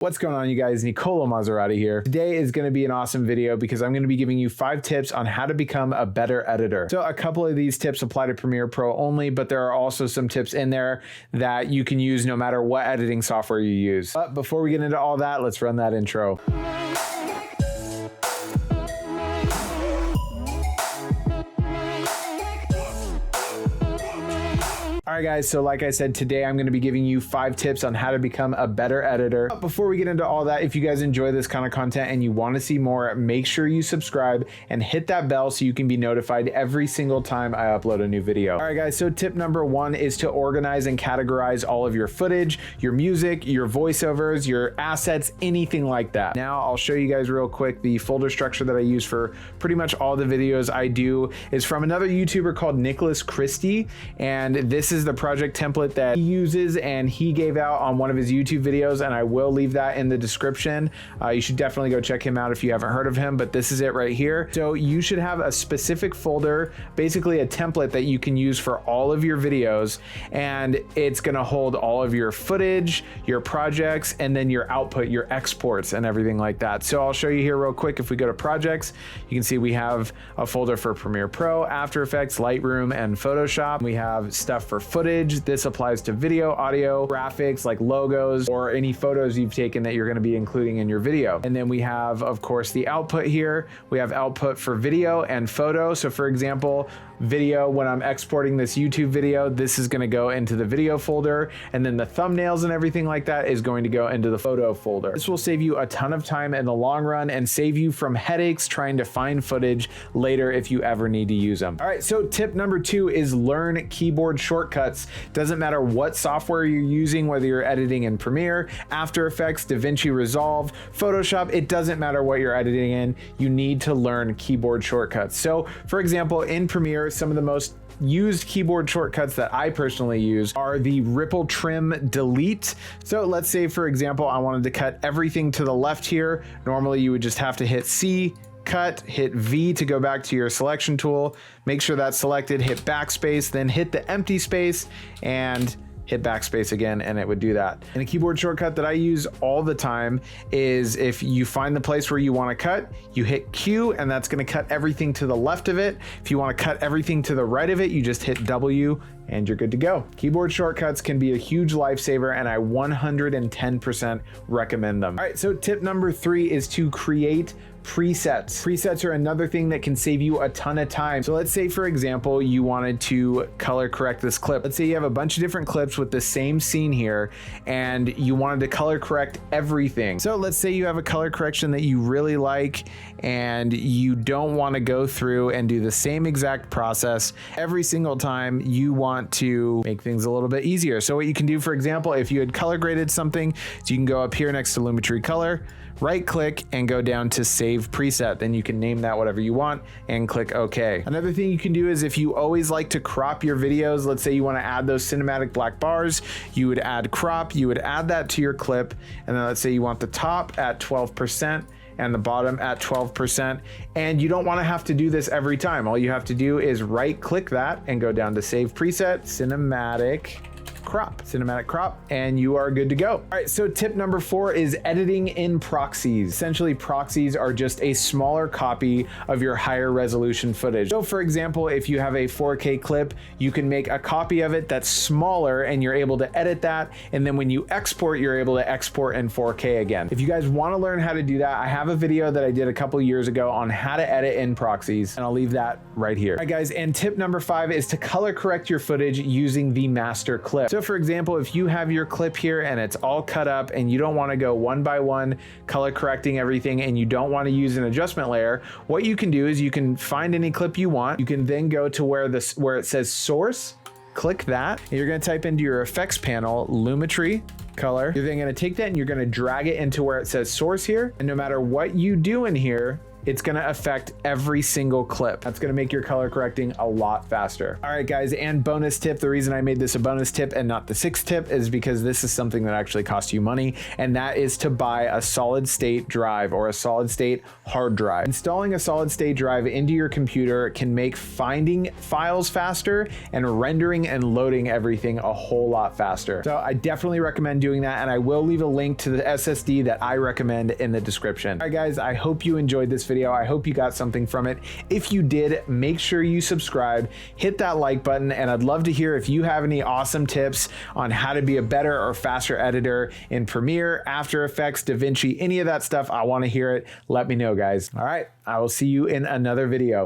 What's going on, you guys? Nicolo Maserati here. Today is going to be an awesome video because I'm going to be giving you 5 tips on how to become a better editor. So a couple of these tips apply to Premiere Pro only, but there are also some tips in there that you can use no matter what editing software you use. But before we get into all that, let's run that intro. All right, guys, so like I said, today I'm going to be giving you 5 tips on how to become a better editor. But before we get into all that, if you guys enjoy this kind of content and you want to see more, make sure you subscribe and hit that bell so you can be notified every single time I upload a new video. All right, guys, so tip number 1 is to organize and categorize all of your footage, your music, your voiceovers, your assets, anything like that. Now, I'll show you guys real quick the folder structure that I use for pretty much all the videos I do is from another YouTuber called Nicholas Christie, and this is the project template that he uses and he gave out on one of his YouTube videos, and I will leave that in the description. You should definitely go check him out if you haven't heard of him, but this is it right here. So you should have a specific folder, basically a template that you can use for all of your videos, and it's gonna hold all of your footage, your projects, and then your output, your exports, and everything like that. So I'll show you here real quick. If we go to projects, you can see we have a folder for Premiere Pro, After Effects, Lightroom, and Photoshop. We have stuff for footage. This applies to video, audio, graphics like logos, or any photos you've taken that you're going to be including in your video. And then we have, of course, the output here. We have output for video and photo. So for example, video, when I'm exporting this YouTube video, this is going to go into the video folder, and then the thumbnails and everything like that is going to go into the photo folder. This will save you a ton of time in the long run and save you from headaches trying to find footage later if you ever need to use them. All right, so tip number 2 is learn keyboard shortcuts. Doesn't matter what software you're using, whether you're editing in Premiere, After Effects, DaVinci Resolve, Photoshop, it doesn't matter what you're editing in, you need to learn keyboard shortcuts. So for example, in Premiere, some of the most used keyboard shortcuts that I personally use are the ripple, trim, delete. So let's say, for example, I wanted to cut everything to the left here. Normally you would just have to hit C, cut, hit V to go back to your selection tool, make sure that's selected, hit backspace, then hit the empty space and hit backspace again, and it would do that. And a keyboard shortcut that I use all the time is if you find the place where you want to cut, you hit Q, and that's going to cut everything to the left of it. If you want to cut everything to the right of it, you just hit W and you're good to go. Keyboard shortcuts can be a huge lifesaver, and I 110% recommend them. All right, so tip number 3 is to create presets. Presets are another thing that can save you a ton of time. So let's say, for example, you wanted to color correct this clip. Let's say you have a bunch of different clips with the same scene here, and you wanted to color correct everything. So let's say you have a color correction that you really like, and you don't want to go through and do the same exact process every single time. You want to make things a little bit easier. So what you can do, for example, if you had color graded something, so you can go up here next to Lumetri Color, right click and go down to save preset. Then you can name that whatever you want and click OK. Another thing you can do is if you always like to crop your videos, let's say you want to add those cinematic black bars, you would add crop, you would add that to your clip, and then let's say you want the top at 12% and the bottom at 12%. And you don't want to have to do this every time. All you have to do is right click that and go down to save preset, cinematic crop, and you are good to go. All right, so tip number 4 is editing in Proxies. Essentially, Proxies are just a smaller copy of your higher resolution footage. So for example, if you have a 4K clip, you can make a copy of it that's smaller, and you're able to edit that, and then when you export, you're able to export in 4K again. If you guys want to learn how to do that, I have a video that I did a couple years ago on how to edit in Proxies, and I'll leave that right here. All right, guys, and tip number 5 is to color correct your footage using the Masterclip. So for example, if you have your clip here and it's all cut up and you don't want to go one by one color correcting everything, and you don't want to use an adjustment layer, what you can do is you can find any clip you want. You can then go to where it says source, click that, and you're going to type into your effects panel, Lumetri Color. You're then going to take that and you're going to drag it into where it says source here. And no matter what you do in here, it's gonna affect every single clip. That's gonna make your color correcting a lot faster. All right, guys, and bonus tip, the reason I made this a bonus tip and not the 6th tip is because this is something that actually costs you money, and that is to buy a solid state drive or a solid state hard drive. Installing a solid state drive into your computer can make finding files faster and rendering and loading everything a whole lot faster. So I definitely recommend doing that, and I will leave a link to the SSD that I recommend in the description. All right, guys, I hope you enjoyed this video. I hope you got something from it. If you did, make sure you subscribe, hit that like button, and I'd love to hear if you have any awesome tips on how to be a better or faster editor in Premiere, After Effects, DaVinci, any of that stuff. I want to hear it. Let me know, guys. All right, I will see you in another video.